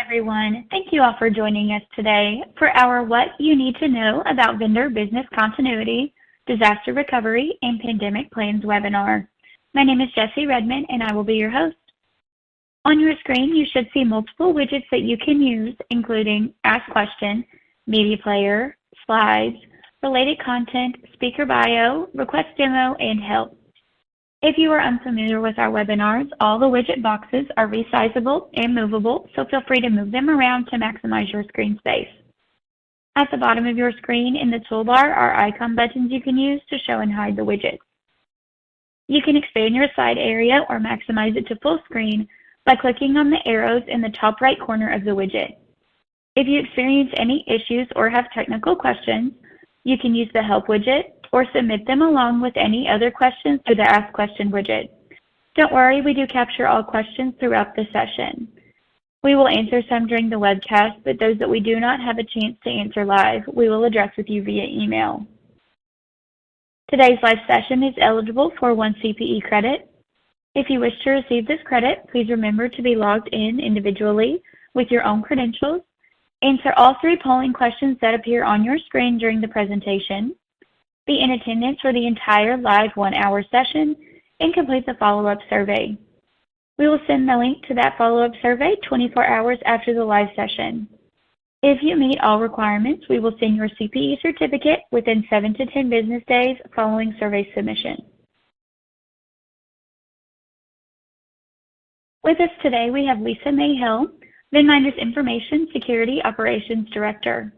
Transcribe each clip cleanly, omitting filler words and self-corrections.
everyone. Thank you all for joining us today for our What You Need to Know About Vendor Business Continuity, Disaster Recovery, and Pandemic Plans webinar. My name is Jessie Redmond, and I will be your host. On your screen, you should see multiple widgets that you can use, including Ask Question, Media Player, Slides, Related Content, Speaker Bio, Request Demo, and Help. If you are unfamiliar with our webinars, all the widget boxes are resizable and movable, so feel free to move them around to maximize your screen space. At the bottom of your screen in the toolbar are icon buttons you can use to show and hide the widgets. You can expand your slide area or maximize it to full screen by clicking on the arrows in the top right corner of the widget. If you experience any issues or have technical questions, you can use the Help widget or submit them along with any other questions through the Ask Question widget. Don't worry, we do capture all questions throughout the session. We will answer some during the webcast, but those that we do not have a chance to answer live, we will address with you via email. Today's live session is eligible for 1 CPE credit. If you wish to receive this credit, please remember to be logged in individually with your own credentials, answer all 3 polling questions that appear on your screen during the presentation, be in attendance for the entire live 1-hour session, and complete the follow-up survey. We will send the link to that follow-up survey 24 hours after the live session. If you meet all requirements, we will send your CPE certificate within 7 to 10 business days following survey submission. With us today, we have Lisa May Hill, VendMinder's Information Security Operations Director.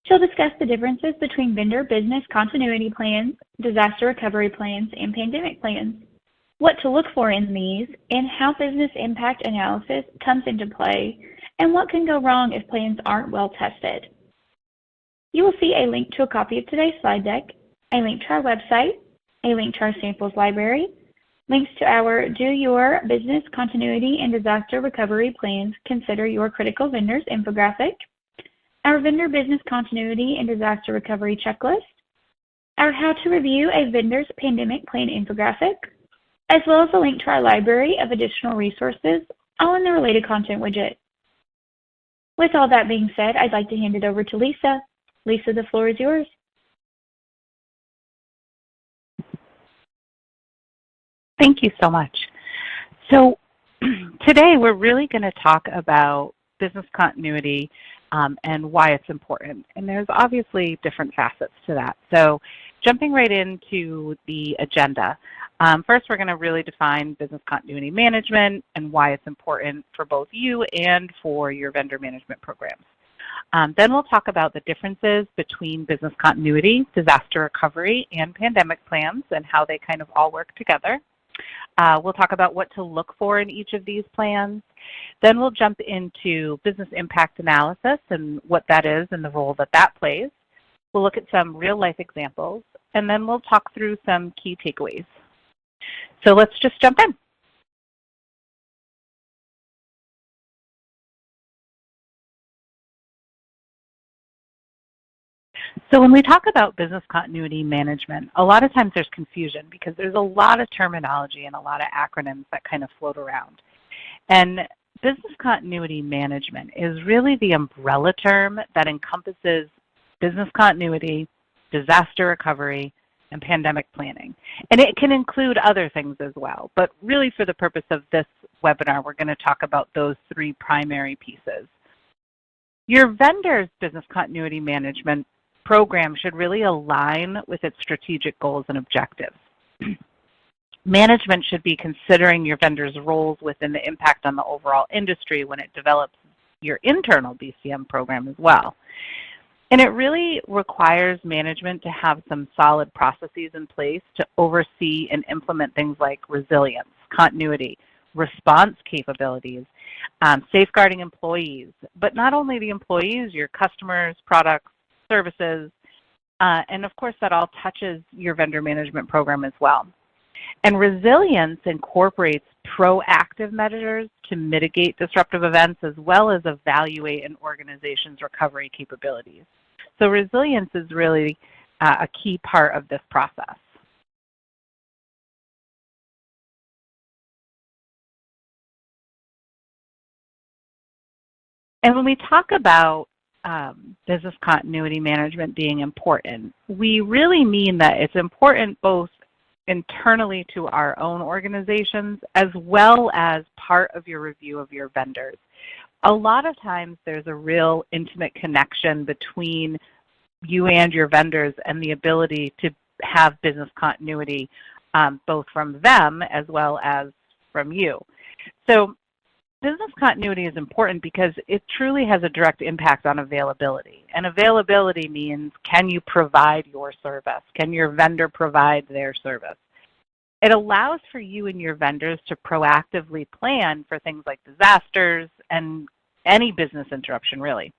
She'll discuss the differences between vendor business continuity plans, disaster recovery plans, and pandemic plans, what to look for in these, and how business impact analysis comes into play, and what can go wrong if plans aren't well tested. You will see a link to a copy of today's slide deck, a link to our website, a link to our samples library, links to our Do Your Business Continuity and Disaster Recovery Plans Consider Your Critical Vendors infographic, our vendor business continuity and disaster recovery checklist, our How to Review a Vendor's Pandemic Plan infographic, as well as a link to our library of additional resources, all in the Related Content widget. With all that being said, I'd like to hand it over to Lisa. Lisa, the floor is yours. Thank you so much. So today we're really going to talk about business continuity and why it's important. And there's obviously different facets to that. So jumping right into the agenda, first we're going to really define business continuity management and why it's important for both you and for your vendor management programs. Then we'll talk about the differences between business continuity, disaster recovery, and pandemic plans and how they kind of all work together. We'll talk about what to look for in each of these plans. Then we'll jump into business impact analysis and what that is and the role that that plays. We'll look at some real-life examples, and then we'll talk through some key takeaways. So let's just jump in. So when we talk about business continuity management, a lot of times there's confusion because there's a lot of terminology and a lot of acronyms that kind of float around. And business continuity management is really the umbrella term that encompasses business continuity, disaster recovery, and pandemic planning. And it can include other things as well, but really for the purpose of this webinar, we're going to talk about those 3 primary pieces. Your vendor's business continuity management program should really align with its strategic goals and objectives. Management should be considering your vendor's roles within the impact on the overall industry when it develops your internal BCM program as well. And it really requires management to have some solid processes in place to oversee and implement things like resilience, continuity, response capabilities, safeguarding employees, but not only the employees, your customers, products, services, and of course that all touches your vendor management program as well. And resilience incorporates proactive measures to mitigate disruptive events as well as evaluate an organization's recovery capabilities. So resilience is really a key part of this process. And when we talk about business continuity management being important, we really mean that it's important both internally to our own organizations as well as part of your review of your vendors. A lot of times there's a real intimate connection between you and your vendors and the ability to have business continuity both from them as well as from you. So business continuity is important because it truly has a direct impact on availability. And availability means, can you provide your service? Can your vendor provide their service? It allows for you and your vendors to proactively plan for things like disasters and any business interruption, really.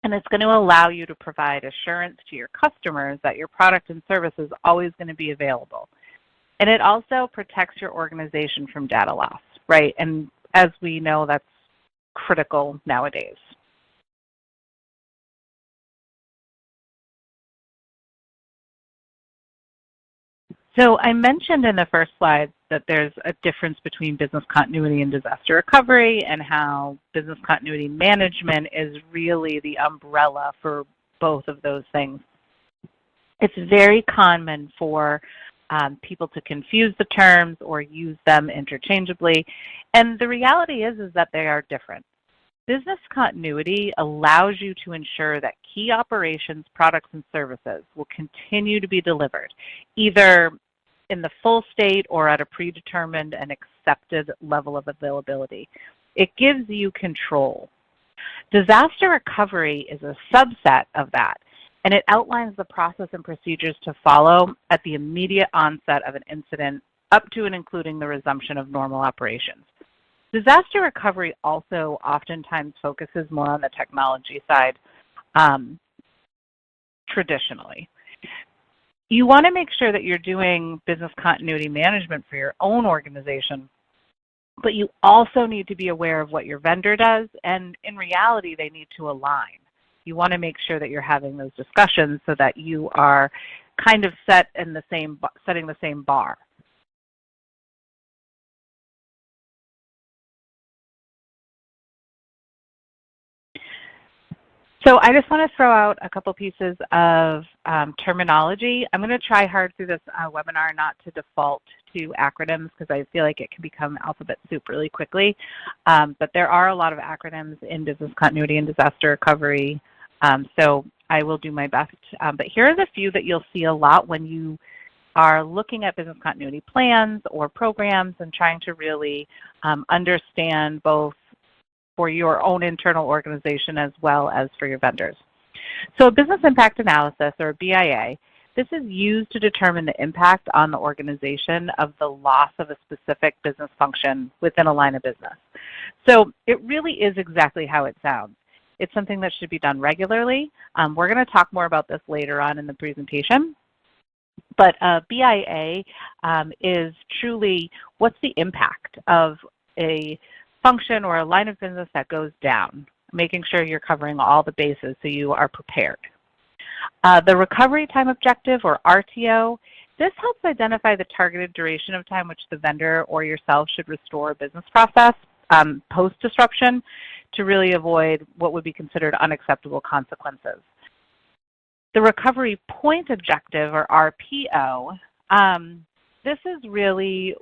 And it's going to allow you to provide assurance to your customers that your product and service is always going to be available. And it also protects your organization from data loss, right? And as we know, that's critical nowadays. So I mentioned in the first slide that there's a difference between business continuity and disaster recovery, and how business continuity management is really the umbrella for both of those things. It's very common for people to confuse the terms or use them interchangeably, and the reality is that they are different. Business continuity allows you to ensure that key operations, products, and services will continue to be delivered, either in the full state or at a predetermined and accepted level of availability. It gives you control. Disaster recovery is a subset of that, and it outlines the process and procedures to follow at the immediate onset of an incident up to and including the resumption of normal operations. Disaster recovery also oftentimes focuses more on the technology side traditionally. You want to make sure that you're doing business continuity management for your own organization, but you also need to be aware of what your vendor does, and in reality, they need to align. You want to make sure that you're having those discussions so that you are kind of setting the same bar. So I just want to throw out a couple pieces of terminology. I'm going to try hard through this webinar not to default to acronyms because I feel like it can become alphabet soup really quickly. But there are a lot of acronyms in business continuity and disaster recovery. So I will do my best. But here are the few that you'll see a lot when you are looking at business continuity plans or programs and trying to really understand both for your own internal organization as well as for your vendors. So a business impact analysis, or BIA, this is used to determine the impact on the organization of the loss of a specific business function within a line of business. So it really is exactly how it sounds. It's something that should be done regularly. We're going to talk more about this later on in the presentation. But BIA is truly what's the impact of a function or a line of business that goes down, making sure you're covering all the bases so you are prepared. The recovery time objective, or RTO, this helps identify the targeted duration of time which the vendor or yourself should restore a business process post-disruption to really avoid what would be considered unacceptable consequences. The recovery point objective, or RPO, this is really,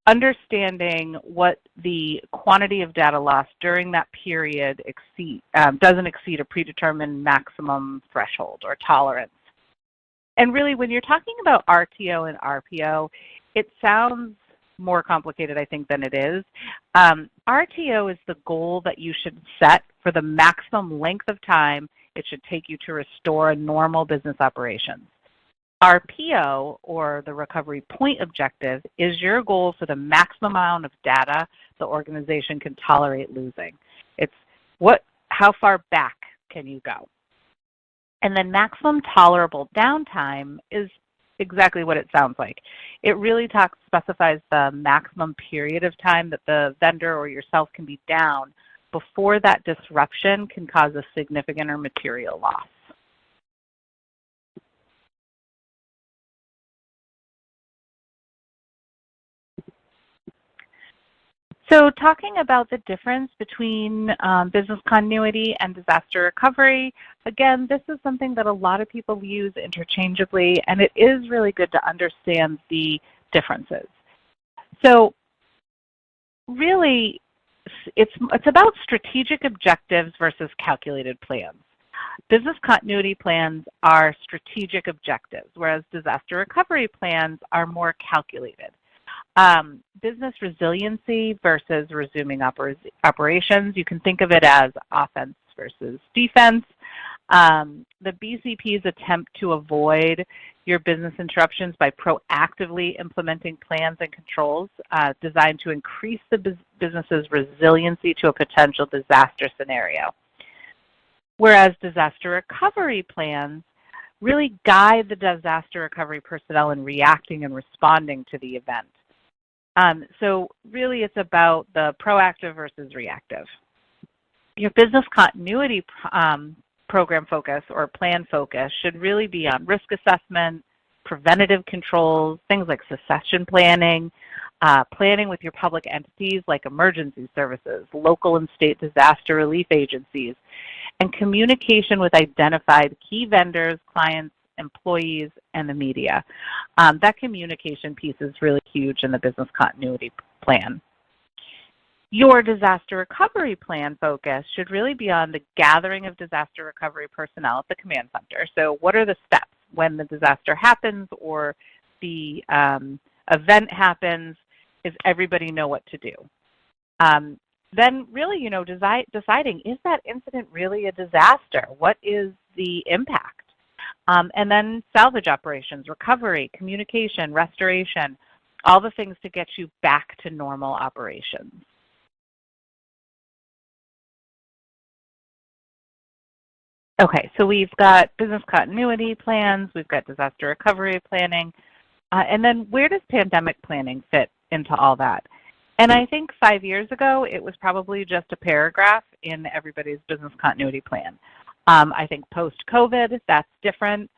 understanding what the quantity of data loss during that period doesn't exceed a predetermined maximum threshold or tolerance. And really, when you're talking about RTO and RPO, it sounds more complicated, I think, than it is. RTO is the goal that you should set for the maximum length of time it should take you to restore a normal business operations. RPO, or the recovery point objective, is your goal for the maximum amount of data the organization can tolerate losing. It's how far back can you go? And then maximum tolerable downtime is exactly what it sounds like. It really specifies the maximum period of time that the vendor or yourself can be down before that disruption can cause a significant or material loss. So talking about the difference between business continuity and disaster recovery, again, this is something that a lot of people use interchangeably, and it is really good to understand the differences. So really, it's about strategic objectives versus calculated plans. Business continuity plans are strategic objectives, whereas disaster recovery plans are more calculated. Business resiliency versus resuming operations, you can think of it as offense versus defense. The BCPs attempt to avoid your business interruptions by proactively implementing plans and controls designed to increase the business's resiliency to a potential disaster scenario. Whereas disaster recovery plans really guide the disaster recovery personnel in reacting and responding to the event. So really it's about the proactive versus reactive. Your business continuity program focus or plan focus should really be on risk assessment, preventative controls, things like succession planning, planning with your public entities like emergency services, local and state disaster relief agencies, and communication with identified key vendors, clients, employees, and the media. That communication piece is really huge in the business continuity plan. Your disaster recovery plan focus should really be on the gathering of disaster recovery personnel at the command center. So what are the steps when the disaster happens or the event happens? Does everybody know what to do? Then really, deciding, is that incident really a disaster? What is the impact? And then salvage operations, recovery, communication, restoration, all the things to get you back to normal operations. Okay, so we've got business continuity plans, we've got disaster recovery planning, and then where does pandemic planning fit into all that? And I think 5 years ago, it was probably just a paragraph in everybody's business continuity plan. I think post-COVID, that's different.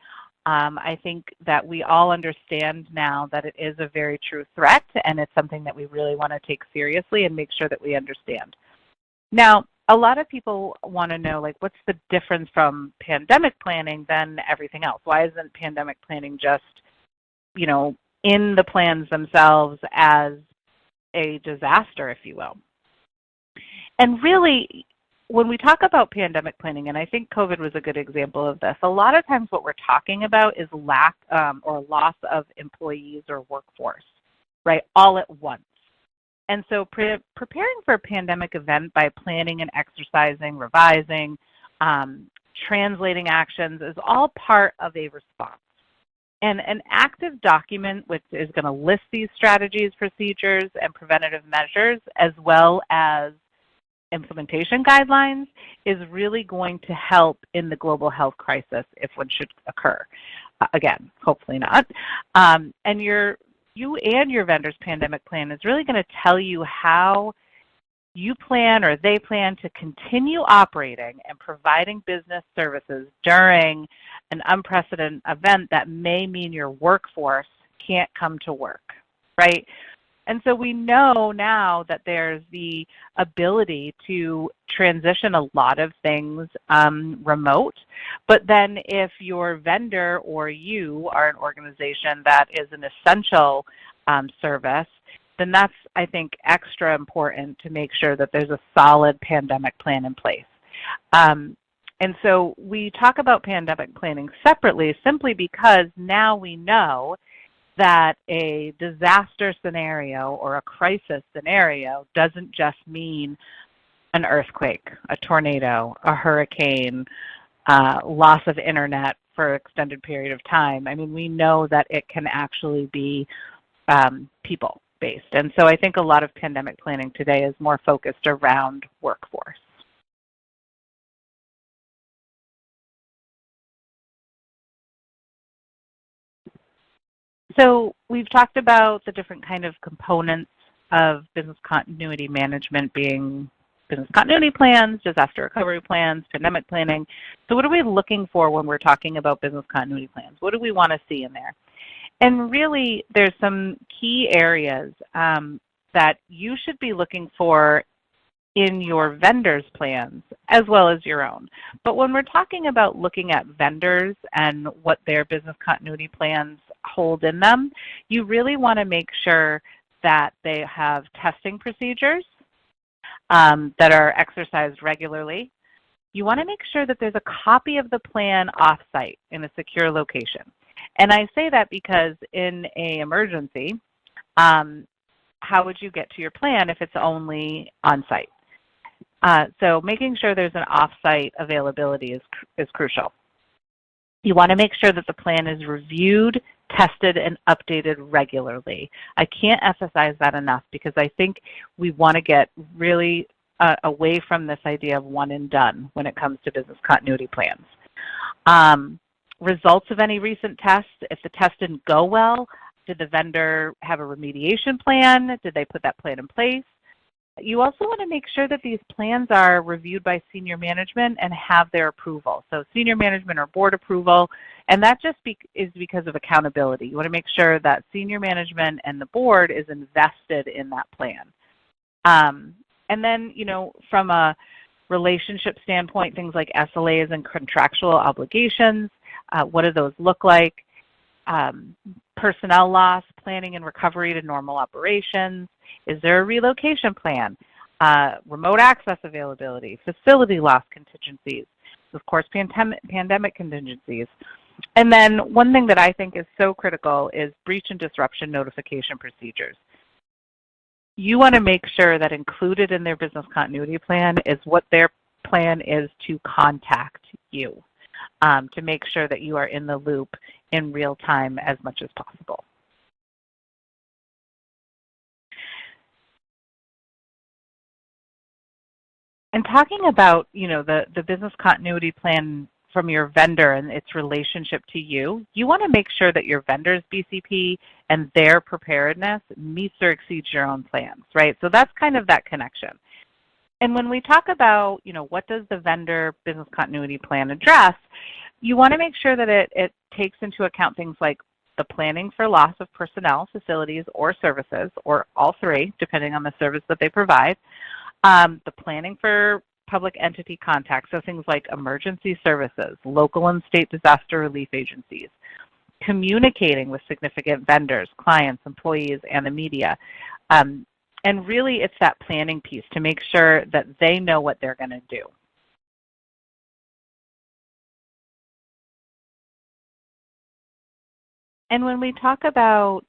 I think that we all understand now that it is a very true threat, and it's something that we really want to take seriously and make sure that we understand. Now, a lot of people want to know, like, what's the difference from pandemic planning than everything else? Why isn't pandemic planning just, in the plans themselves as a disaster, if you will? And really, when we talk about pandemic planning, and I think COVID was a good example of this, a lot of times what we're talking about is lack or loss of employees or workforce, right, all at once. And so preparing for a pandemic event by planning and exercising, revising, translating actions is all part of a response. And an active document which is going to list these strategies, procedures, and preventative measures, as well as implementation guidelines, is really going to help in the global health crisis if one should occur. Again, hopefully not. And you and your vendor's pandemic plan is really going to tell you how you plan or they plan to continue operating and providing business services during an unprecedented event that may mean your workforce can't come to work, right? And so we know now that there's the ability to transition a lot of things remote. But then if your vendor or you are an organization that is an essential service, then that's, I think, extra important to make sure that there's a solid pandemic plan in place. And so we talk about pandemic planning separately simply because now we know that a disaster scenario or a crisis scenario doesn't just mean an earthquake, a tornado, a hurricane, loss of internet for an extended period of time. I mean, we know that it can actually be people-based. And so I think a lot of pandemic planning today is more focused around workforce. So we've talked about the different kind of components of business continuity management being business continuity plans, disaster recovery plans, pandemic planning. So what are we looking for when we're talking about business continuity plans? What do we want to see in there? And really, there's some key areas that that you should be looking for in your vendors' plans as well as your own. But when we're talking about looking at vendors and what their business continuity plans hold in them, you really want to make sure that they have testing procedures that are exercised regularly. You want to make sure that there's a copy of the plan off-site in a secure location. And I say that because in an emergency, how would you get to your plan if it's only on-site? So making sure there's an off-site availability is crucial. You want to make sure that the plan is reviewed, tested, and updated regularly. I can't emphasize that enough because I think we want to get really away from this idea of one and done when it comes to business continuity plans. Results of any recent tests, if the test didn't go well, did the vendor have a remediation plan? Did they put that plan in place? You also want to make sure that these plans are reviewed by senior management and have their approval. So senior management or board approval, and that just is because of accountability. You want to make sure that senior management and the board is invested in that plan. And then, you know, from a relationship standpoint, things like SLAs and contractual obligations, what do those look like? Personnel loss, planning and recovery to normal operations. Is there a relocation plan? Remote access availability, facility loss contingencies, of course, pandemic contingencies. And then one thing that I think is so critical is breach and disruption notification procedures. You want to make sure that included in their business continuity plan is what their plan is to contact you, to make sure that you are in the loop in real time as much as possible. And talking about, you know, the business continuity plan from your vendor and its relationship to you, you want to make sure that your vendor's BCP and their preparedness meets or exceeds your own plans, right? So that's kind of that connection. And when we talk about, you know, what does the vendor business continuity plan address, you want to make sure that it takes into account things like the planning for loss of personnel, facilities, or services, or all three, depending on the service that they provide. The planning for public entity contacts, so things like emergency services, local and state disaster relief agencies, communicating with significant vendors, clients, employees, and the media. And really, it's that planning piece to make sure that they know what they're going to do. And when we talk about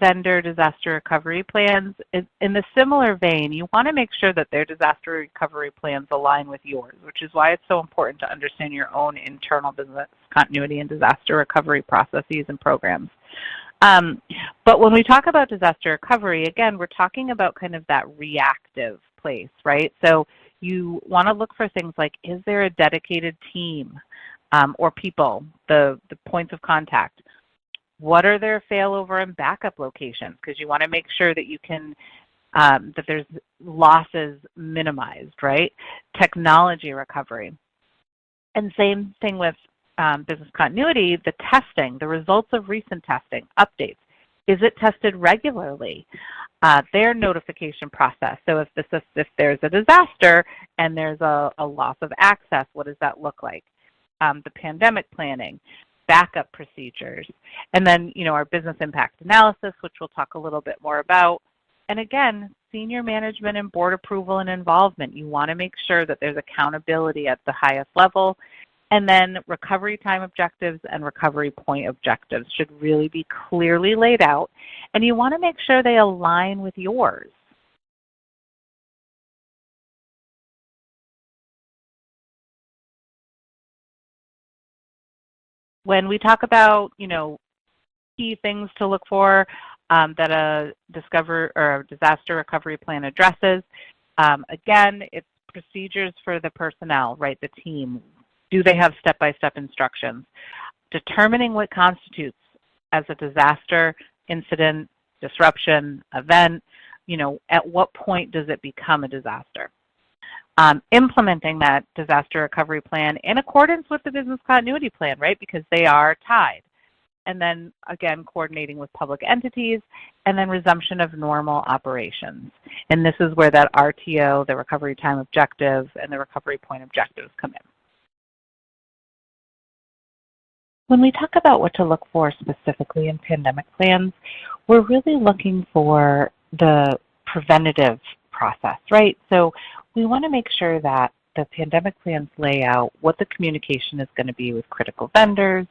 vendor disaster recovery plans, in the similar vein, you want to make sure that their disaster recovery plans align with yours, which is why it's so important to understand your own internal business continuity and disaster recovery processes and programs. But when we talk about disaster recovery, again, we're talking about kind of that reactive place, right? So you want to look for things like, is there a dedicated team or people, the points of contact? What are their failover and backup locations? Because you want to make sure that you can, that there's losses minimized, right? Technology recovery. And same thing with business continuity, the testing, the results of recent testing, updates. Is it tested regularly? Their notification process. So if there's a disaster and there's a loss of access, what does that look like? The pandemic planning, backup procedures, and then, you know, our business impact analysis, which we'll talk a little bit more about. And again, senior management and board approval and involvement. You want to make sure that there's accountability at the highest level. And then recovery time objectives and recovery point objectives should really be clearly laid out. And you want to make sure they align with yours. When we talk about, you know, key things to look for that a disaster recovery plan addresses, again, it's procedures for the personnel, right, the team. Do they have step-by-step instructions? Determining what constitutes as a disaster, incident, disruption, event, you know, at what point does it become a disaster? Implementing that disaster recovery plan in accordance with the business continuity plan, right, because they are tied. and then again coordinating with public entities, and then resumption of normal operations. And this is where that RTO, the recovery time objective, and the recovery point objectives come in. When we talk about what to look for specifically in pandemic plans, we're really looking for the preventative process, right? So we want to make sure that the pandemic plans lay out what the communication is going to be with critical vendors,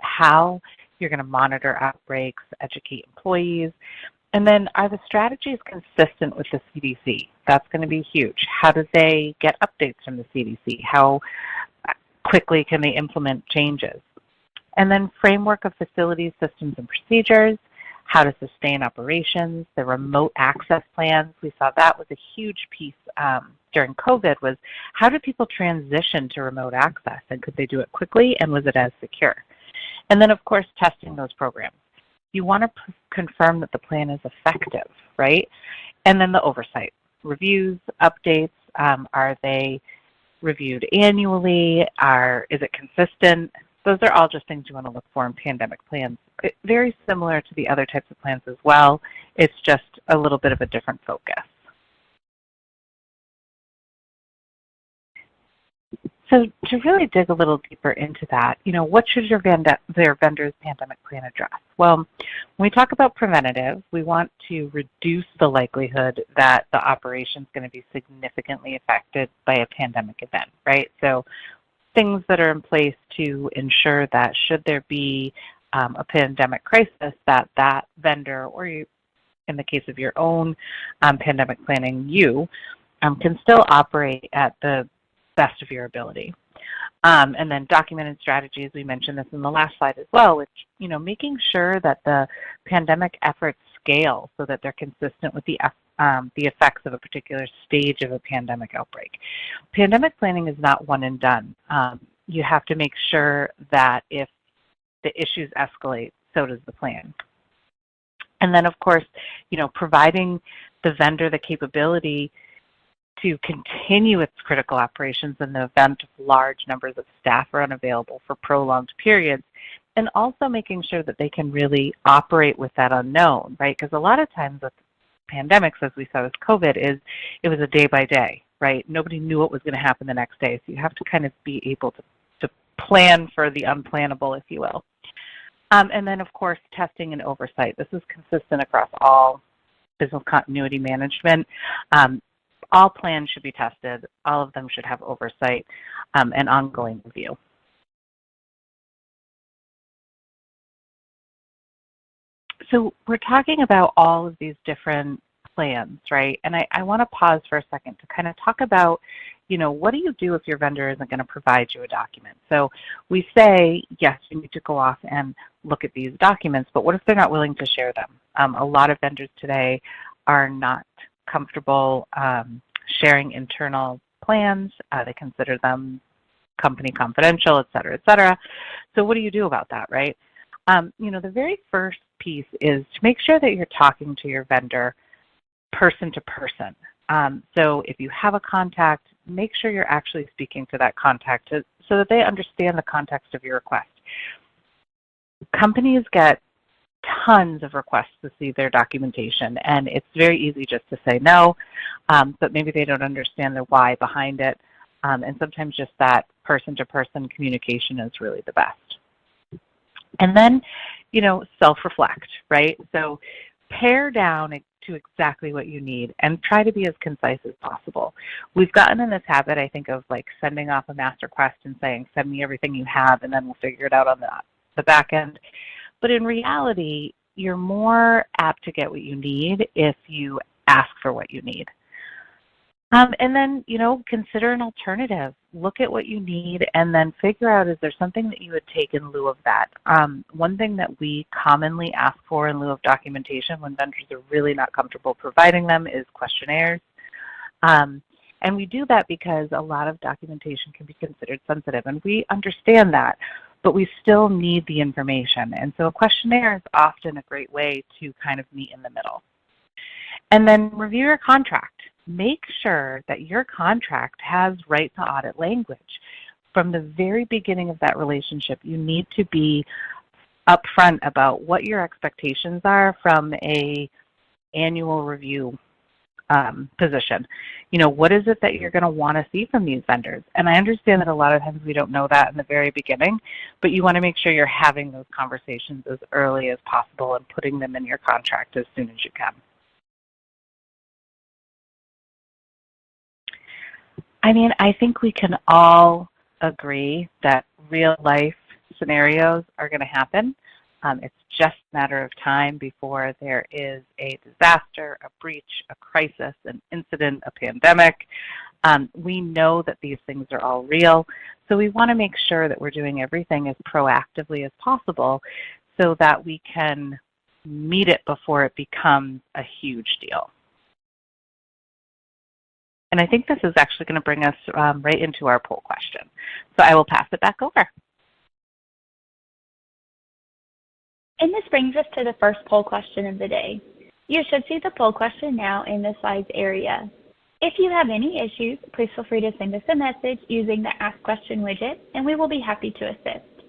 how you're going to monitor outbreaks, educate employees, and then are the strategies consistent with the CDC? That's going to be huge. How do they get updates from the CDC? How quickly can they implement changes? And then framework of facilities, systems, and procedures, how to sustain operations, the remote access plans. We saw that was a huge piece during COVID, was how do people transition to remote access, and could they do it quickly, and was it as secure? And then, of course, testing those programs. You want to confirm that the plan is effective, right? And then the oversight, reviews, updates, are they reviewed annually? Is it consistent? Those are all just things you want to look for in pandemic plans. Very similar to the other types of plans as well. It's just a little bit of a different focus. So to really dig a little deeper into that, what should their vendor's pandemic plan address? Well, when we talk about preventative, we want to reduce the likelihood that the operation is going to be significantly affected by a pandemic event, right? So things that are in place to ensure that should there be a pandemic crisis, that vendor, or you, in the case of your own pandemic planning, you can still operate at the best of your ability. And then documented strategies, we mentioned this in the last slide as well, which, making sure that the pandemic efforts scale so that they're consistent with the effects of a particular stage of a pandemic outbreak. Pandemic planning is not one and done. You have to make sure that if the issues escalate, so does the plan. And then, of course, providing the vendor the capability to continue its critical operations in the event of large numbers of staff are unavailable for prolonged periods, and also making sure that they can really operate with that unknown, right? Because a lot of times with pandemics, as we saw with COVID, it was a day by day, right? Nobody knew what was going to happen the next day, so you have to kind of be able to plan for the unplannable, if you will. And then, of course, testing and oversight. This is consistent across all business continuity management. All plans should be tested. All of them should have oversight and ongoing review. So we're talking about all of these different plans, right? And I want to pause for a second to kind of talk about, what do you do if your vendor isn't going to provide you a document? So we say, yes, you need to go off and look at these documents, but what if they're not willing to share them? A lot of vendors today are not comfortable sharing internal plans. They consider them company confidential, et cetera, et cetera. So what do you do about that, right? The very first piece is to make sure that you're talking to your vendor person to person. So if you have a contact, make sure you're actually speaking to that contact so that they understand the context of your request. Companies get tons of requests to see their documentation, and it's very easy just to say no, but maybe they don't understand the why behind it, and sometimes just that person-to-person communication is really the best. And then, self-reflect, right? So pare down to exactly what you need and try to be as concise as possible. We've gotten in this habit, I think, of like sending off a mass request and saying, send me everything you have, and then we'll figure it out on the back end. But in reality, you're more apt to get what you need if you ask for what you need. And then, consider an alternative. Look at what you need and then figure out, is there something that you would take in lieu of that? One thing that we commonly ask for in lieu of documentation when vendors are really not comfortable providing them is questionnaires. And we do that because a lot of documentation can be considered sensitive, and we understand that, but we still need the information. And so a questionnaire is often a great way to kind of meet in the middle. And then review your contract. Make sure that your contract has right to audit language. From the very beginning of that relationship, you need to be upfront about what your expectations are from a annual review position. You know, what is it that you're going to want to see from these vendors? And I understand that a lot of times we don't know that in the very beginning, but you want to make sure you're having those conversations as early as possible and putting them in your contract as soon as you can. I mean, I think we can all agree that real life scenarios are going to happen. It's just a matter of time before there is a disaster, a breach, a crisis, an incident, a pandemic. We know that these things are all real, so we want to make sure that we're doing everything as proactively as possible so that we can meet it before it becomes a huge deal. And I think this is actually going to bring us right into our poll question. So I will pass it back over. And this brings us to the first poll question of the day. You should see the poll question now in the slides area. If you have any issues, please feel free to send us a message using the Ask Question widget, and we will be happy to assist.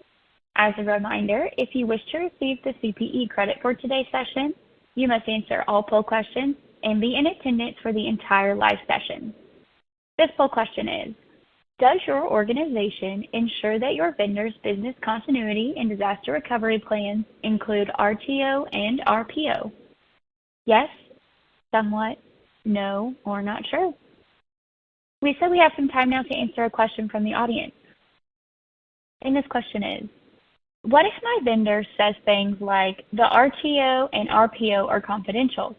As a reminder, if you wish to receive the CPE credit for today's session, you must answer all poll questions and be in attendance for the entire live session. This poll question is, does your organization ensure that your vendors' business continuity and disaster recovery plans include RTO and RPO? Yes, somewhat, no, or not sure. Lisa, we have some time now to answer a question from the audience. And this question is, what if my vendor says things like the RTO and RPO are confidential?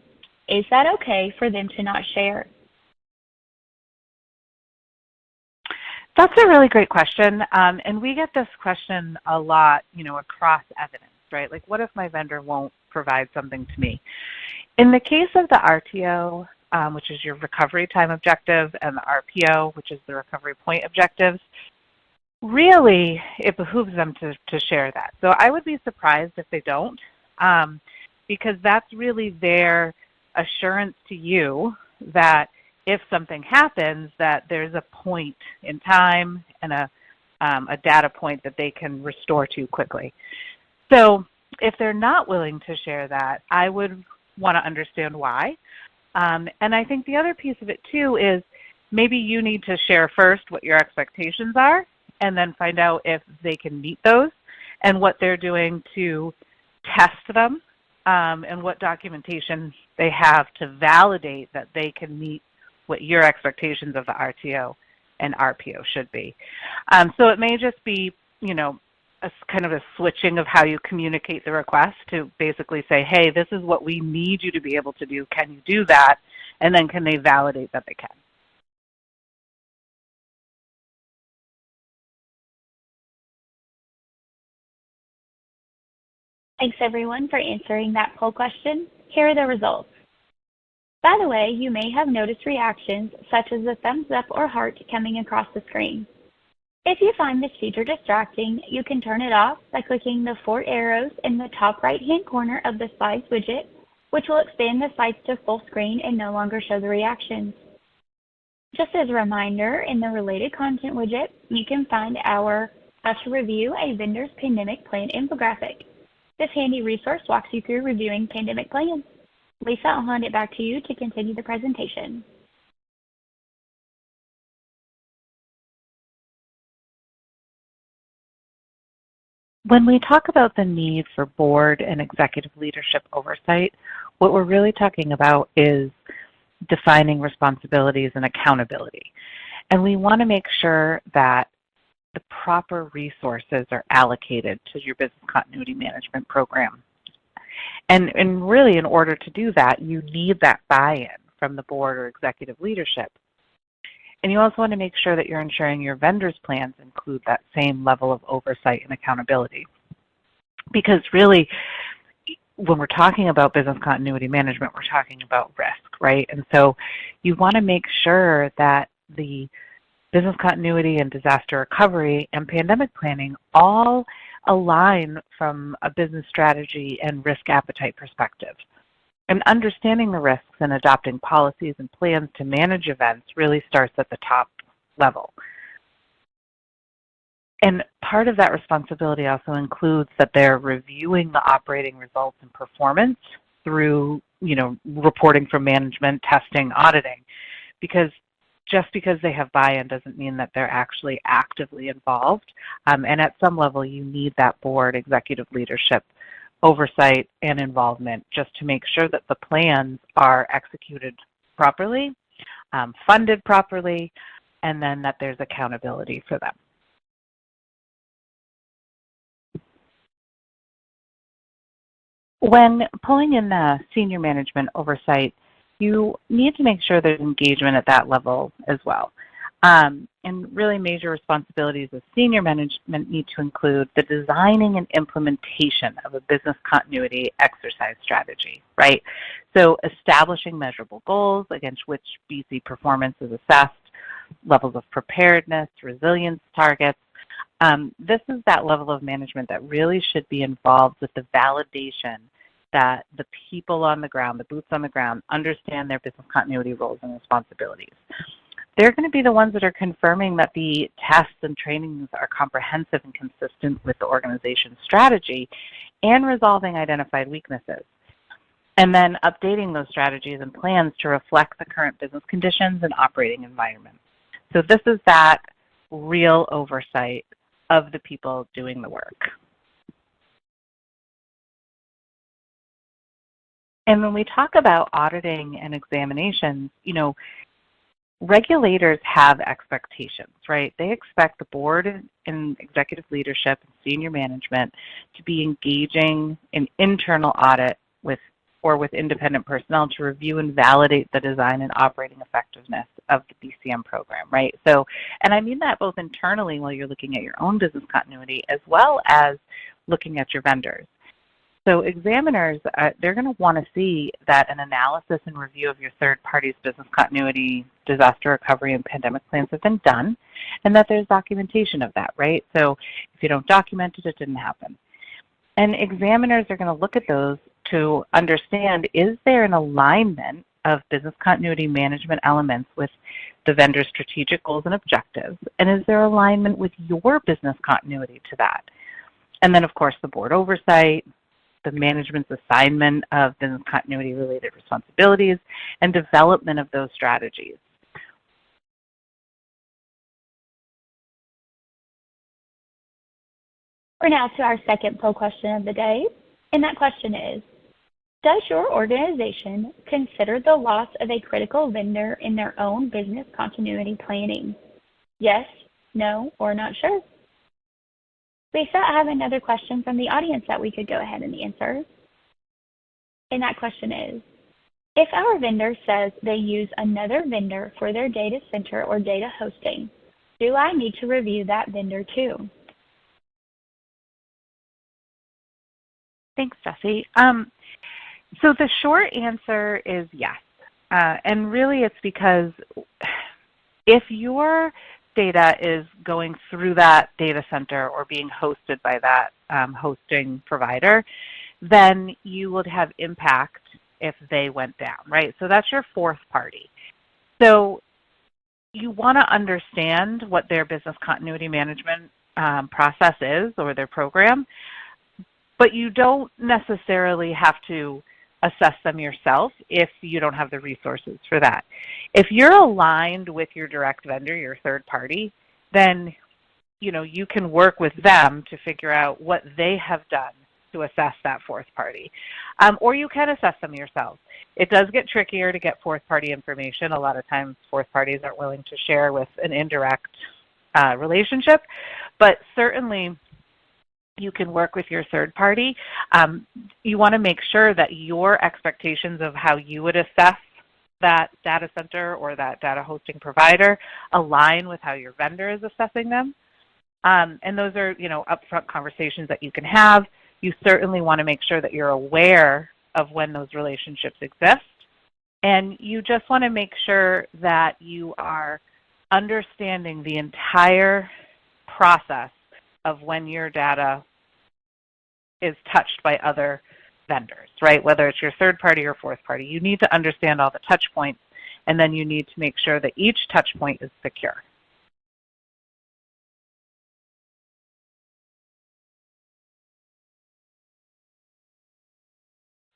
Is that okay for them to not share? That's a really great question, and we get this question a lot, you know, across evidence, right? Like, what if my vendor won't provide something to me? In the case of the RTO, which is your recovery time objective, and the RPO, which is the recovery point objectives, really it behooves them to share that. So I would be surprised if they don't, because that's really their assurance to you that if something happens, that there's a point in time and a data point that they can restore to quickly. So if they're not willing to share that, I would want to understand why. And I think the other piece of it too is maybe you need to share first what your expectations are and then find out if they can meet those and what they're doing to test them and what documentation they have to validate that they can meet what your expectations of the RTO and RPO should be. So it may just be, you know, a kind of a switching of how you communicate the request to basically say, hey, this is what we need you to be able to do. Can you do that? And then can they validate that they can? Thanks everyone for answering that poll question. Here are the results. By the way, you may have noticed reactions such as a thumbs up or heart coming across the screen. If you find this feature distracting, you can turn it off by clicking the 4 arrows in the top right-hand corner of the Slides widget, which will expand the slides to full screen and no longer show the reactions. Just as a reminder, in the Related Content widget, you can find our How to Review a Vendor's Pandemic Plan infographic. This handy resource walks you through reviewing pandemic plans. Lisa, I'll hand it back to you to continue the presentation. When we talk about the need for board and executive leadership oversight, what we're really talking about is defining responsibilities and accountability. And we want to make sure that the proper resources are allocated to your business continuity management program. And really, in order to do that, you need that buy-in from the board or executive leadership. And you also want to make sure that you're ensuring your vendors' plans include that same level of oversight and accountability. Because really, when we're talking about business continuity management, we're talking about risk, right? And so you want to make sure that the business continuity and disaster recovery and pandemic planning all align from a business strategy and risk appetite perspective. And understanding the risks and adopting policies and plans to manage events really starts at the top level. And part of that responsibility also includes that they're reviewing the operating results and performance through, reporting from management, testing, auditing, because just because they have buy-in doesn't mean that they're actually actively involved. And at some level, you need that board executive leadership oversight and involvement just to make sure that the plans are executed properly, funded properly, and then that there's accountability for them. When pulling in the senior management oversight, you need to make sure there's engagement at that level as well. And really major responsibilities of senior management need to include the designing and implementation of a business continuity exercise strategy, right? So establishing measurable goals against which BC performance is assessed, levels of preparedness, resilience targets. This is that level of management that really should be involved with the validation that the people on the ground, the boots on the ground, understand their business continuity roles and responsibilities. They're going to be the ones that are confirming that the tests and trainings are comprehensive and consistent with the organization's strategy and resolving identified weaknesses. And then updating those strategies and plans to reflect the current business conditions and operating environment. So this is that real oversight of the people doing the work. And when we talk about auditing and examinations, regulators have expectations, right? They expect the board and executive leadership and senior management to be engaging in internal audit with independent personnel to review and validate the design and operating effectiveness of the BCM program, right? So, and I mean that both internally while you're looking at your own business continuity as well as looking at your vendors. So examiners, they're going to want to see that an analysis and review of your third party's business continuity, disaster recovery, and pandemic plans have been done, and that there's documentation of that, right? So if you don't document it, it didn't happen. And examiners are going to look at those to understand, is there an alignment of business continuity management elements with the vendor's strategic goals and objectives? And is there alignment with your business continuity to that? And then, of course, the board oversight, the management's assignment of business continuity related responsibilities, and development of those strategies. We're now to our second poll question of the day, and that question is, does your organization consider the loss of a critical vendor in their own business continuity planning? Yes, no, or not sure? Lisa, I have another question from the audience that we could go ahead and answer. And that question is, if our vendor says they use another vendor for their data center or data hosting, do I need to review that vendor too? Thanks, Jessie. So the short answer is yes. And really it's because if your data is going through that data center or being hosted by that hosting provider, then you would have impact if they went down, right? So that's your fourth party. So you want to understand what their business continuity management process is or their program, but you don't necessarily have to assess them yourself if you don't have the resources for that. If you're aligned with your direct vendor, your third party, then you can work with them to figure out what they have done to assess that fourth party. Or you can assess them yourself. It does get trickier to get fourth party information. A lot of times fourth parties aren't willing to share with an indirect relationship, but certainly you can work with your third party. You want to make sure that your expectations of how you would assess that data center or that data hosting provider align with how your vendor is assessing them. And those are, upfront conversations that you can have. You certainly want to make sure that you're aware of when those relationships exist. And you just want to make sure that you are understanding the entire process of when your data is touched by other vendors, right? Whether it's your third party or fourth party. You need to understand all the touch points, and then you need to make sure that each touch point is secure.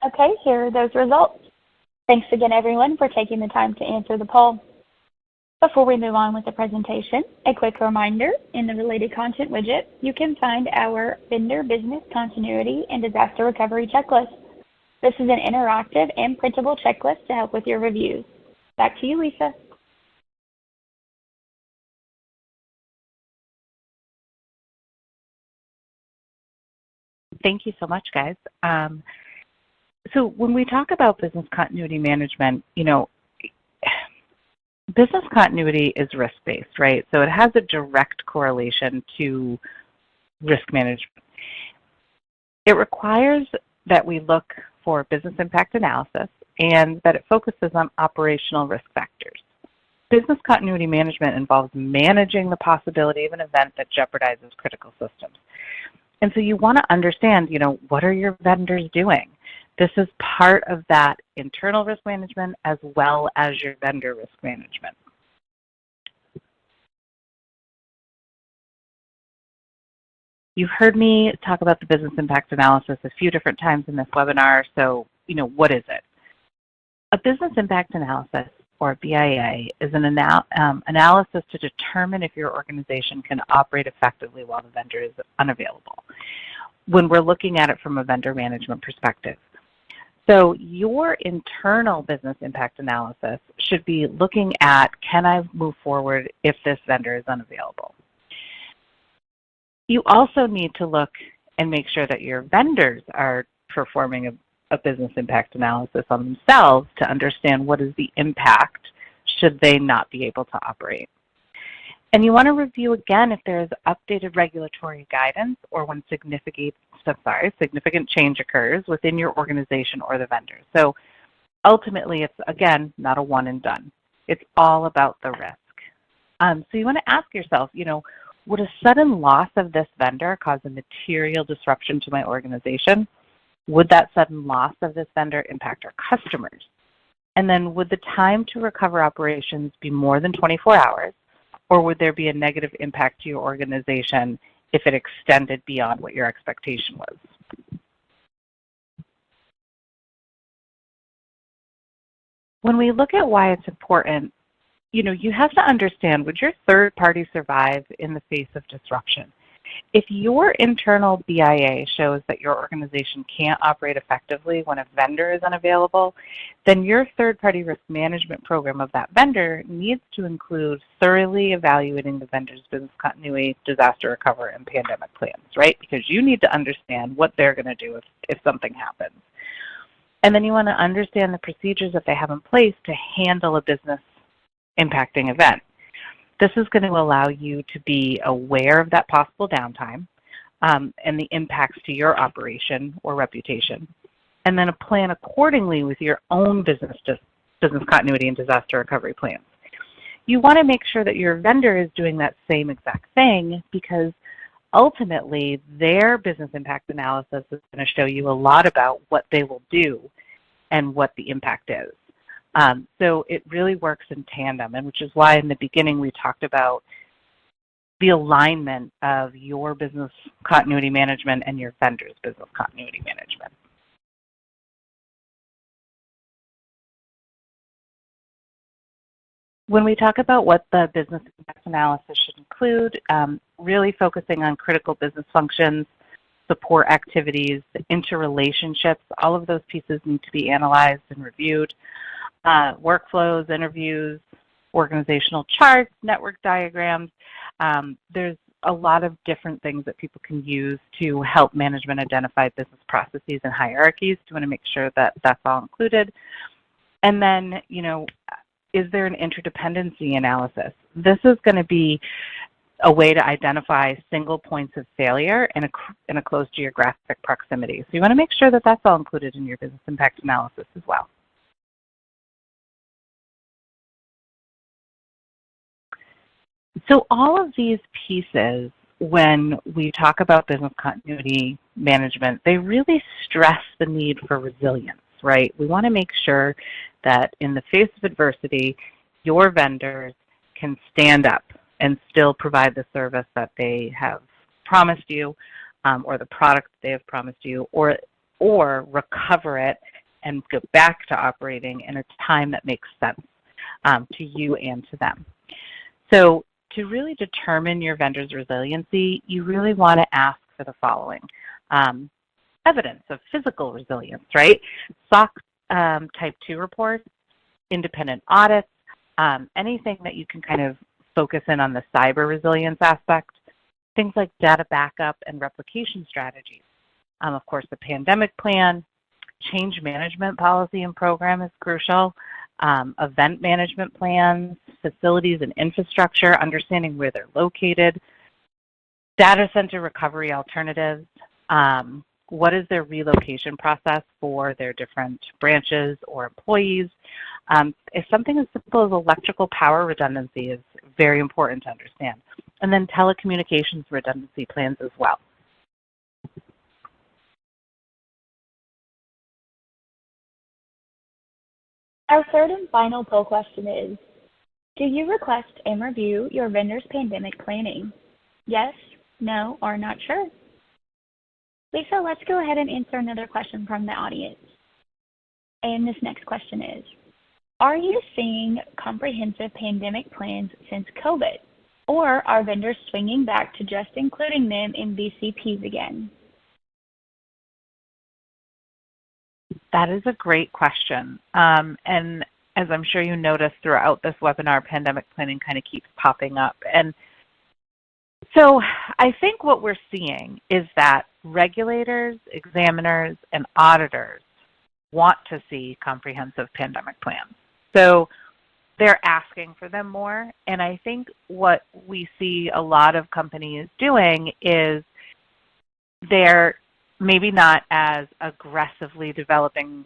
Okay, here are those results. Thanks again, everyone, for taking the time to answer the poll. Before we move on with the presentation, a quick reminder, in the related content widget, you can find our vendor business continuity and disaster recovery checklist. This is an interactive and printable checklist to help with your reviews. Back to you, Lisa. Thank you so much, guys. So when we talk about business continuity management, business continuity is risk-based, right? So it has a direct correlation to risk management. It requires that we look for business impact analysis and that it focuses on operational risk factors. Business continuity management involves managing the possibility of an event that jeopardizes critical systems. And so you want to understand, what are your vendors doing? This is part of that internal risk management as well as your vendor risk management. You've heard me talk about the business impact analysis a few different times in this webinar, so what is it? A business impact analysis, or BIA, is an analysis to determine if your organization can operate effectively while the vendor is unavailable, when we're looking at it from a vendor management perspective. So your internal business impact analysis should be looking at, can I move forward if this vendor is unavailable? You also need to look and make sure that your vendors are performing a business impact analysis on themselves to understand what is the impact should they not be able to operate. And you want to review again if there is updated regulatory guidance or when significant change occurs within your organization or the vendor. So ultimately, it's, again, not a one and done. It's all about the risk. So you want to ask yourself, would a sudden loss of this vendor cause a material disruption to my organization? Would that sudden loss of this vendor impact our customers? And then would the time to recover operations be more than 24 hours? Or would there be a negative impact to your organization if it extended beyond what your expectation was? When we look at why it's important, you have to understand, would your third party survive in the face of disruption? If your internal BIA shows that your organization can't operate effectively when a vendor is unavailable, then your third-party risk management program of that vendor needs to include thoroughly evaluating the vendor's business continuity, disaster recovery, and pandemic plans, right? Because you need to understand what they're going to do if something happens. And then you want to understand the procedures that they have in place to handle a business impacting event. This is going to allow you to be aware of that possible downtime and the impacts to your operation or reputation, and then plan accordingly with your own business continuity and disaster recovery plans. You want to make sure that your vendor is doing that same exact thing, because ultimately their business impact analysis is going to show you a lot about what they will do and what the impact is. So it really works in tandem, and which is why in the beginning we talked about the alignment of your business continuity management and your vendor's business continuity management. When we talk about what the business impact analysis should include, really focusing on critical business functions, support activities, the interrelationships, all of those pieces need to be analyzed and reviewed. Workflows, interviews, organizational charts, network diagrams. There's a lot of different things that people can use to help management identify business processes and hierarchies. You want to make sure that that's all included. And then, is there an interdependency analysis? This is going to be a way to identify single points of failure in a close geographic proximity. So you want to make sure that that's all included in your business impact analysis as well. So all of these pieces, when we talk about business continuity management, they really stress the need for resilience, right? We want to make sure that in the face of adversity, your vendors can stand up and still provide the service that they have promised you, or the product they have promised you, or recover it and go back to operating in a time that makes sense to you and to them. So to really determine your vendor's resiliency, you really want to ask for the following. Evidence of physical resilience, right? SOC Type 2 reports, independent audits, anything that you can kind of focus in on the cyber resilience aspect, things like data backup and replication strategies. Of course, the pandemic plan, change management policy and program is crucial, event management plans, facilities and infrastructure, understanding where they're located, data center recovery alternatives, what is their relocation process for their different branches or employees. If something as simple as electrical power redundancy is very important to understand. And then telecommunications redundancy plans as well. Our third and final poll question is, do you request and review your vendor's pandemic planning? Yes, no, or not sure? Lisa, let's go ahead and answer another question from the audience. And this next question is, are you seeing comprehensive pandemic plans since COVID? Or are vendors swinging back to just including them in VCPs again? That is a great question. And as I'm sure you noticed throughout this webinar, pandemic planning kind of keeps popping up. And so I think what we're seeing is that regulators, examiners, and auditors want to see comprehensive pandemic plans. So they're asking for them more. And I think what we see a lot of companies doing is they're maybe not as aggressively developing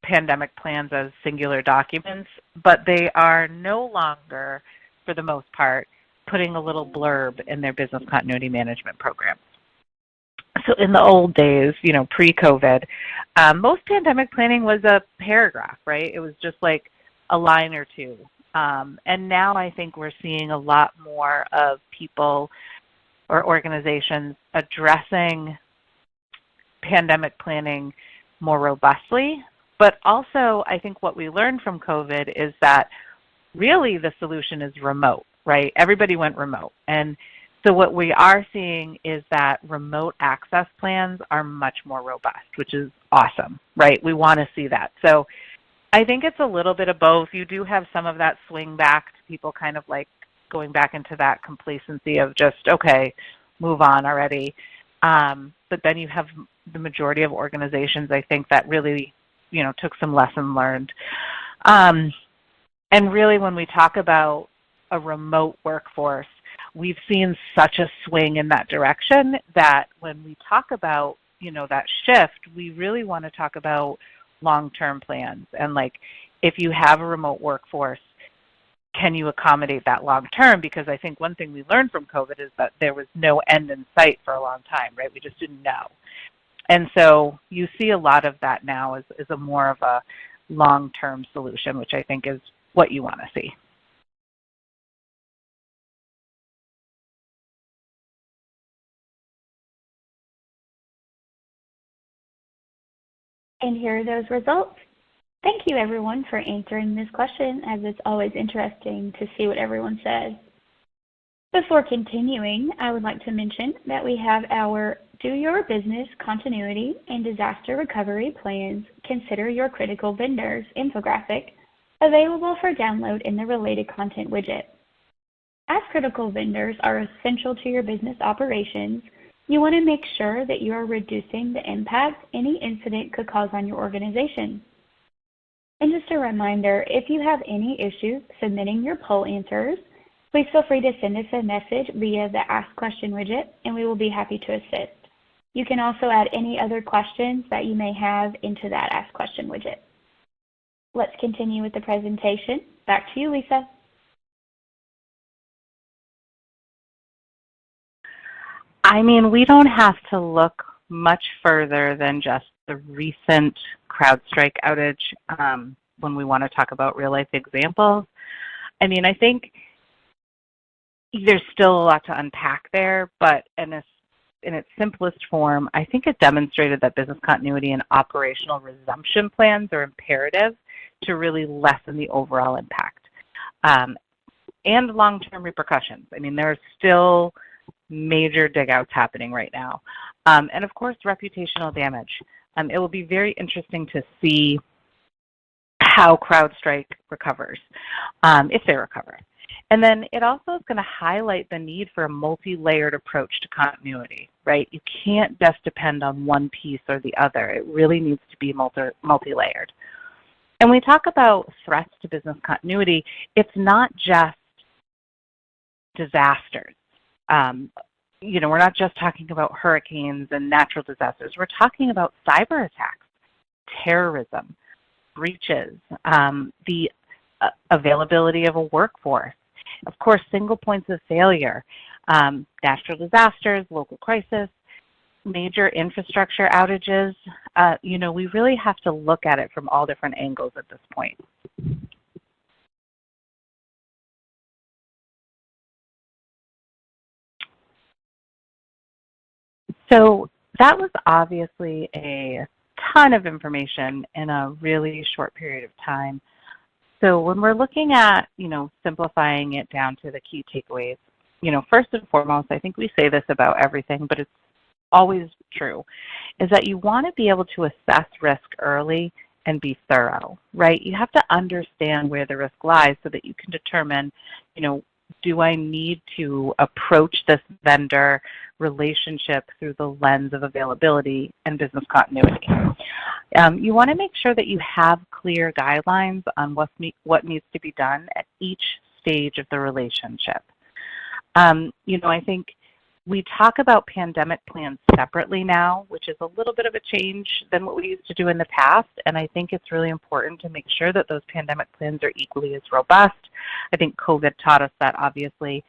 pandemic plans as singular documents, but they are no longer, for the most part, putting a little blurb in their business continuity management programs. So in the old days, pre-COVID, most pandemic planning was a paragraph, right? It was just like a line or two. And now I think we're seeing a lot more of people or organizations addressing pandemic planning more robustly. But also, I think what we learned from COVID is that really the solution is remote, right? Everybody went remote. And so what we are seeing is that remote access plans are much more robust, which is awesome, right? We want to see that. So I think it's a little bit of both. You do have some of that swing back to people kind of like going back into that complacency of just, okay, move on already. But then you have the majority of organizations, I think, that really, took some lesson learned. And really when we talk about a remote workforce, we've seen such a swing in that direction that when we talk about, that shift, we really want to talk about long-term plans. And like, if you have a remote workforce, can you accommodate that long-term? Because I think one thing we learned from COVID is that there was no end in sight for a long time, right? We just didn't know. And so you see a lot of that now as a more of a long-term solution, which I think is what you want to see. And here are those results. Thank you everyone for answering this question, as it's always interesting to see what everyone says. Before continuing, I would like to mention that we have our Do Your Business Continuity and Disaster Recovery Plans Consider Your Critical Vendors infographic available for download in the related content widget. As critical vendors are essential to your business operations, you want to make sure that you are reducing the impact any incident could cause on your organization. And just a reminder, if you have any issues submitting your poll answers, please feel free to send us a message via the Ask Question widget, and we will be happy to assist. You can also add any other questions that you may have into that Ask Question widget. Let's continue with the presentation. Back to you, Lisa. I mean, we don't have to look much further than just the recent CrowdStrike outage when we want to talk about real-life examples. I mean, I think there's still a lot to unpack there, but in its simplest form, I think it demonstrated that business continuity and operational resumption plans are imperative to really lessen the overall impact and long-term repercussions. I mean, there are still major dig-outs happening right now. And of course, reputational damage. It will be very interesting to see how CrowdStrike recovers, if they recover. And then it also is going to highlight the need for a multi-layered approach to continuity, right? You can't just depend on one piece or the other. It really needs to be multi-layered. And we talk about threats to business continuity. It's not just disasters. We're not just talking about hurricanes and natural disasters. We're talking about cyber attacks, terrorism, breaches, the availability of a workforce, of course, single points of failure, natural disasters, local crisis, major infrastructure outages. We really have to look at it from all different angles at this point. So that was obviously a ton of information in a really short period of time. So when we're looking at, simplifying it down to the key takeaways, first and foremost, I think we say this about everything, but it's always true, is that you want to be able to assess risk early and be thorough, right? You have to understand where the risk lies so that you can determine, do I need to approach this vendor relationship through the lens of availability and business continuity? You want to make sure that you have clear guidelines on what needs to be done at each stage of the relationship. I think we talk about pandemic plans separately now, which is a little bit of a change than what we used to do in the past, and I think it's really important to make sure that those pandemic plans are equally as robust. I think COVID taught us that, obviously,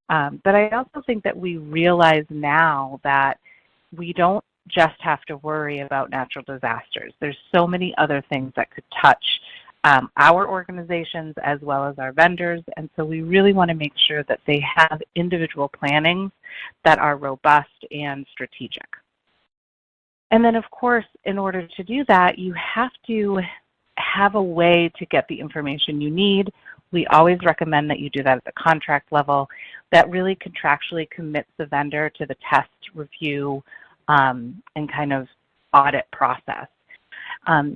but I also think that we realize now that we don't just have to worry about natural disasters. There's so many other things that could touch our organizations as well as our vendors, and so we really want to make sure that they have individual plannings that are robust and strategic. And then, of course, in order to do that, you have to have a way to get the information you need. We always recommend that you do that at the contract level. That really contractually commits the vendor to the test, review, and kind of audit process.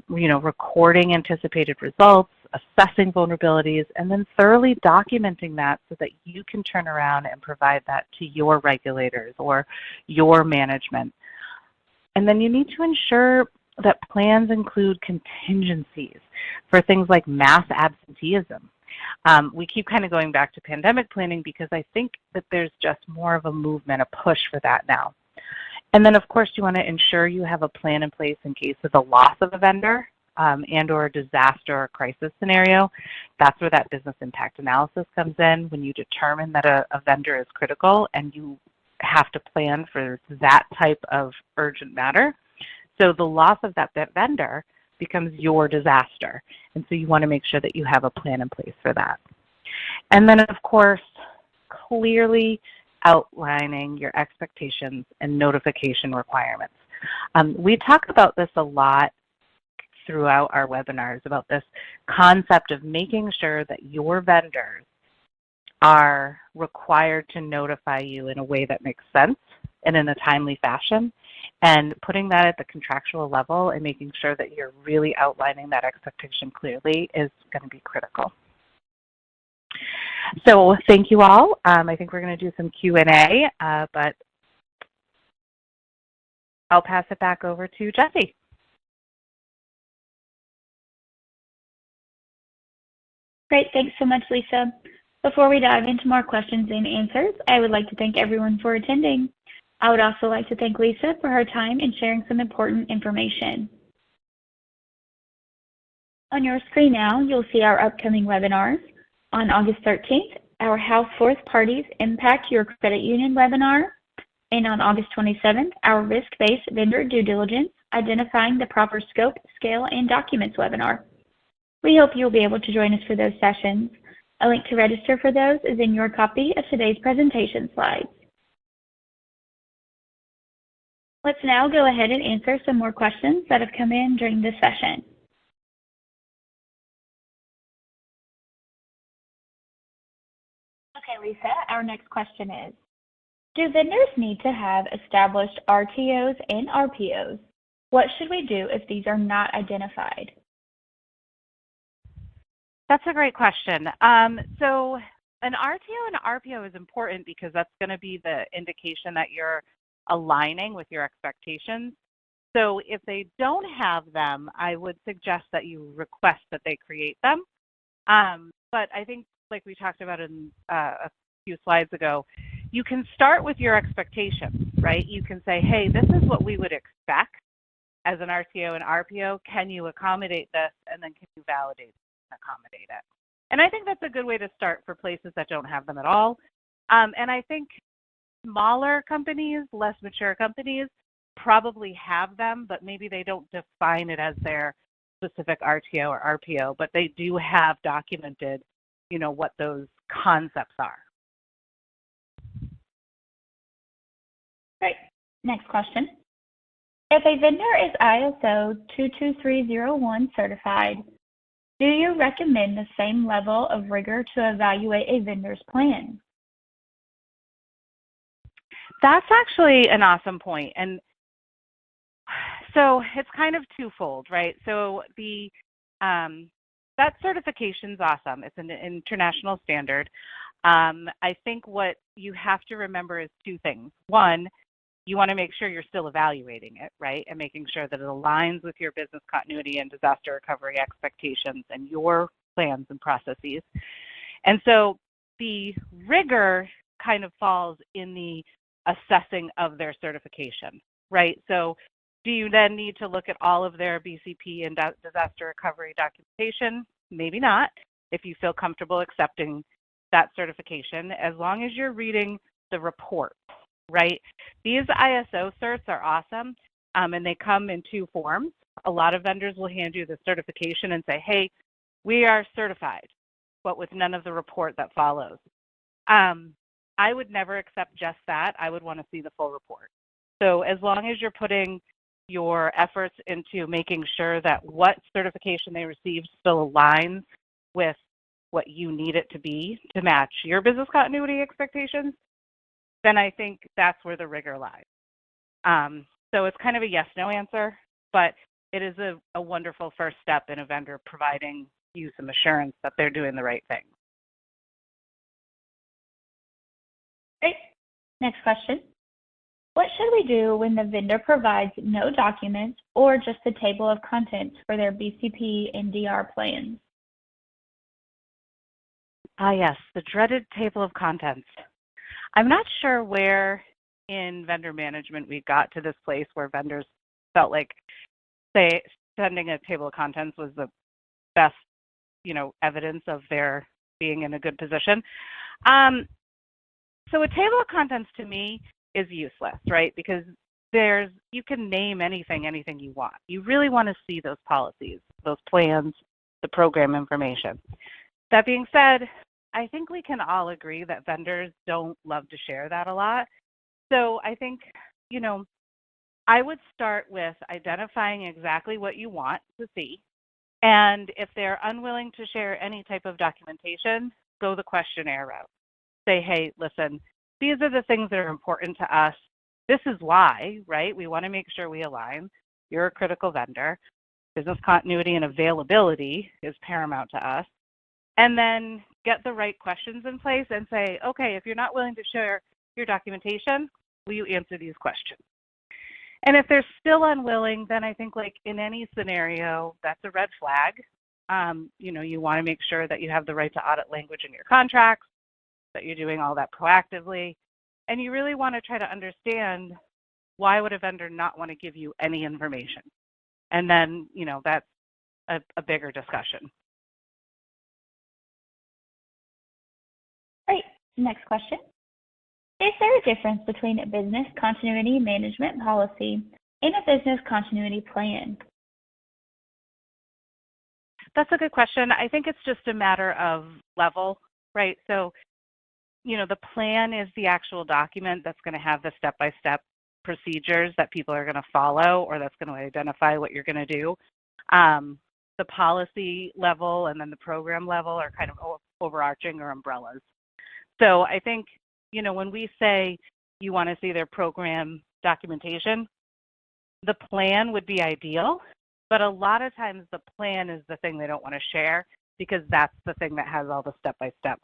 Recording anticipated results, assessing vulnerabilities, and then thoroughly documenting that so that you can turn around and provide that to your regulators or your management. And then you need to ensure that plans include contingencies for things like mass absenteeism. We keep kind of going back to pandemic planning because I think that there's just more of a movement, a push for that now. And then, of course, you want to ensure you have a plan in place in case of the loss of a vendor and or a disaster or crisis scenario. That's where that business impact analysis comes in, when you determine that a vendor is critical and you have to plan for that type of urgent matter. So the loss of that vendor becomes your disaster. And so you want to make sure that you have a plan in place for that. And then, of course, clearly outlining your expectations and notification requirements. We talk about this a lot throughout our webinars, about this concept of making sure that your vendors are required to notify you in a way that makes sense and in a timely fashion. And putting that at the contractual level and making sure that you're really outlining that expectation clearly is going to be critical. So thank you all. I think we're going to do some Q&A, but I'll pass it back over to Jesse. Great, thanks so much, Lisa. Before we dive into more questions and answers, I would like to thank everyone for attending. I would also like to thank Lisa for her time in sharing some important information. On your screen now, you'll see our upcoming webinars. On August 13th, our How Fourth Parties Impact Your Credit Union webinar. And on August 27th, our Risk-Based Vendor Due Diligence, Identifying the Proper Scope, Scale, and Documents webinar. We hope you'll be able to join us for those sessions. A link to register for those is in your copy of today's presentation slides. Let's now go ahead and answer some more questions that have come in during this session. Okay, Lisa, our next question is, do vendors need to have established RTOs and RPOs? What should we do if these are not identified? That's a great question. So an RTO and RPO is important because that's going to be the indication that you're aligning with your expectations. So if they don't have them, I would suggest that you request that they create them. But I think, like we talked about in a few slides ago, you can start with your expectations, right? You can say, hey, this is what we would expect as an RTO and RPO. Can you accommodate this? And then can you validate and accommodate it? And I think that's a good way to start for places that don't have them at all. And I think smaller companies, less mature companies, probably have them, but maybe they don't define it as their specific RTO or RPO, but they do have documented, what those concepts are. Great. Next question. If a vendor is ISO 22301 certified, do you recommend the same level of rigor to evaluate a vendor's plan? That's actually an awesome point. And so it's kind of twofold, right? So that certification's awesome. It's an international standard. I think what you have to remember is two things. One, you want to make sure you're still evaluating it, right? And making sure that it aligns with your business continuity and disaster recovery expectations and your plans and processes. And so the rigor kind of falls in the assessing of their certification, right? So do you then need to look at all of their BCP and disaster recovery documentation? Maybe not, if you feel comfortable accepting that certification, as long as you're reading the report, right? These ISO certs are awesome, and they come in two forms. A lot of vendors will hand you the certification and say, hey, we are certified, but with none of the report that follows. I would never accept just that. I would want to see the full report. So as long as you're putting your efforts into making sure that what certification they received still aligns with what you need it to be to match your business continuity expectations, then I think that's where the rigor lies. So it's kind of a yes-no answer, but it is a wonderful first step in a vendor providing you some assurance that they're doing the right thing. Great. Next question. What should we do when the vendor provides no documents or just a table of contents for their BCP and DR plans? Yes, the dreaded table of contents. I'm not sure where in vendor management we got to this place where vendors felt like, say, sending a table of contents was the best, evidence of their being in a good position. So a table of contents to me is useless, right? Because you can name anything you want. You really want to see those policies, those plans, the program information. That being said, I think we can all agree that vendors don't love to share that a lot. So I think, I would start with identifying exactly what you want to see. And if they're unwilling to share any type of documentation, go the questionnaire route. Say, hey, listen, these are the things that are important to us. This is why, right? We want to make sure we align. You're a critical vendor. Business continuity and availability is paramount to us. And then get the right questions in place and say, okay, if you're not willing to share your documentation, will you answer these questions? And if they're still unwilling, then I think like in any scenario, that's a red flag. You want to make sure that you have the right to audit language in your contracts, that you're doing all that proactively. And you really want to try to understand, why would a vendor not want to give you any information? And then, that's a bigger discussion. Great. Next question. Is there a difference between a business continuity management policy and a business continuity plan? That's a good question. I think it's just a matter of level, right? So, the plan is the actual document that's going to have the step-by-step procedures that people are going to follow, or that's going to identify what you're going to do. The policy level and then the program level are kind of overarching or umbrellas. So I think, you know, when we say you want to see their program documentation, the plan would be ideal, but a lot of times the plan is the thing they don't want to share because that's the thing that has all the step-by-step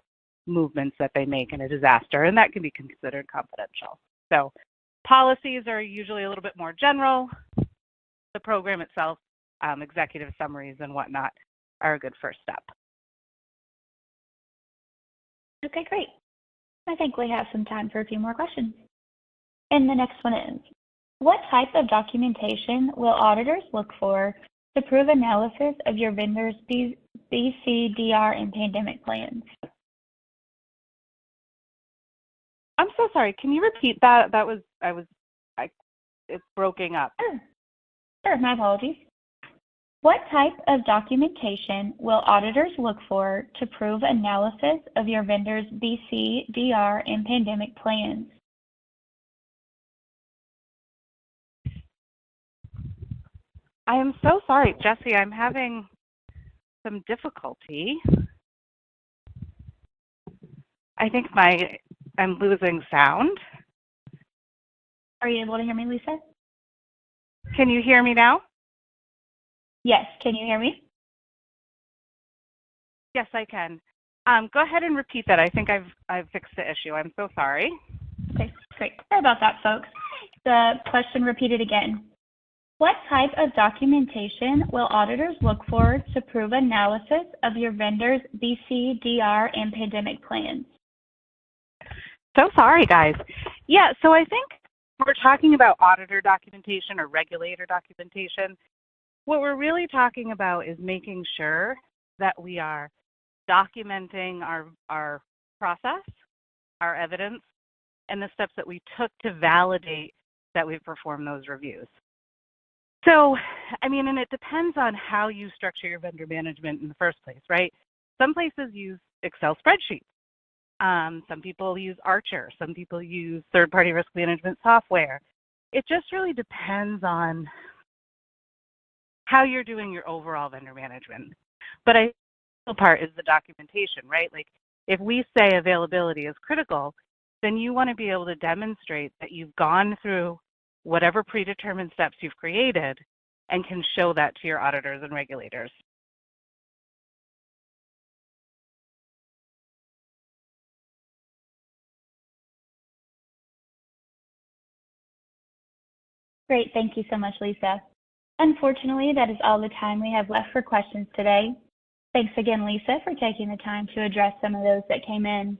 movements that they make in a disaster, and that can be considered confidential. So policies are usually a little bit more general. The program itself, executive summaries and whatnot, are a good first step. Okay, great. I think we have some time for a few more questions. And the next one is, what type of documentation will auditors look for to prove analysis of your vendor's BCDR and pandemic plans? I'm so sorry. Can you repeat that? It's broken up. Sure, my apologies. What type of documentation will auditors look for to prove analysis of your vendor's BCDR and pandemic plans? I am so sorry, Jesse. I'm having some difficulty. I think I'm losing sound. Are you able to hear me, Lisa? Can you hear me now? Yes, can you hear me? Yes, I can. Go ahead and repeat that. I think I've fixed the issue. I'm so sorry. Okay, great. Sorry about that, folks. The question repeated again. What type of documentation will auditors look for to prove analysis of your vendor's BCDR and pandemic plans? So sorry, guys. Yeah, so I think we're talking about auditor documentation or regulator documentation. What we're really talking about is making sure that we are documenting our process, our evidence, and the steps that we took to validate that we've performed those reviews. So, I mean, and it depends on how you structure your vendor management in the first place, right? Some places use Excel spreadsheets. Some people use Archer. Some people use third-party risk management software. It just really depends on how you're doing your overall vendor management. But I think the part is the documentation, right? Like if we say availability is critical, then you want to be able to demonstrate that you've gone through whatever predetermined steps you've created and can show that to your auditors and regulators. Great, thank you so much, Lisa. Unfortunately, that is all the time we have left for questions today. Thanks again, Lisa, for taking the time to address some of those that came in.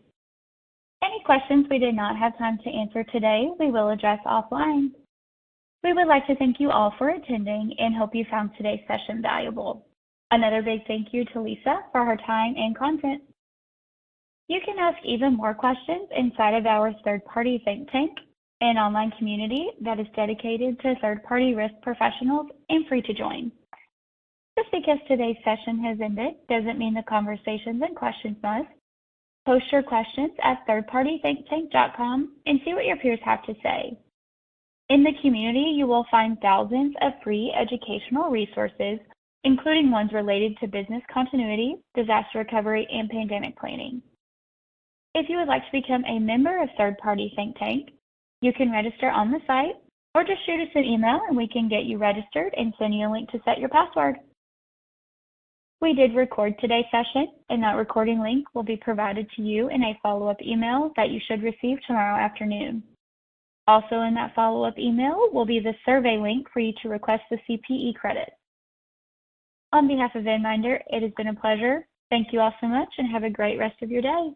Any questions we did not have time to answer today, we will address offline. We would like to thank you all for attending and hope you found today's session valuable. Another big thank you to Lisa for her time and content. You can ask even more questions inside of our third-party think tank, an online community that is dedicated to third-party risk professionals and free to join. Just because today's session has ended doesn't mean the conversations and questions must. Post your questions at thirdpartythinktank.com and see what your peers have to say. In the community, you will find thousands of free educational resources, including ones related to business continuity, disaster recovery, and pandemic planning. If you would like to become a member of Third Party Think Tank, you can register on the site or just shoot us an email and we can get you registered and send you a link to set your password. We did record today's session, and that recording link will be provided to you in a follow-up email that you should receive tomorrow afternoon. Also in that follow-up email will be the survey link for you to request the CPE credit. On behalf of VenMinder, it has been a pleasure. Thank you all so much and have a great rest of your day.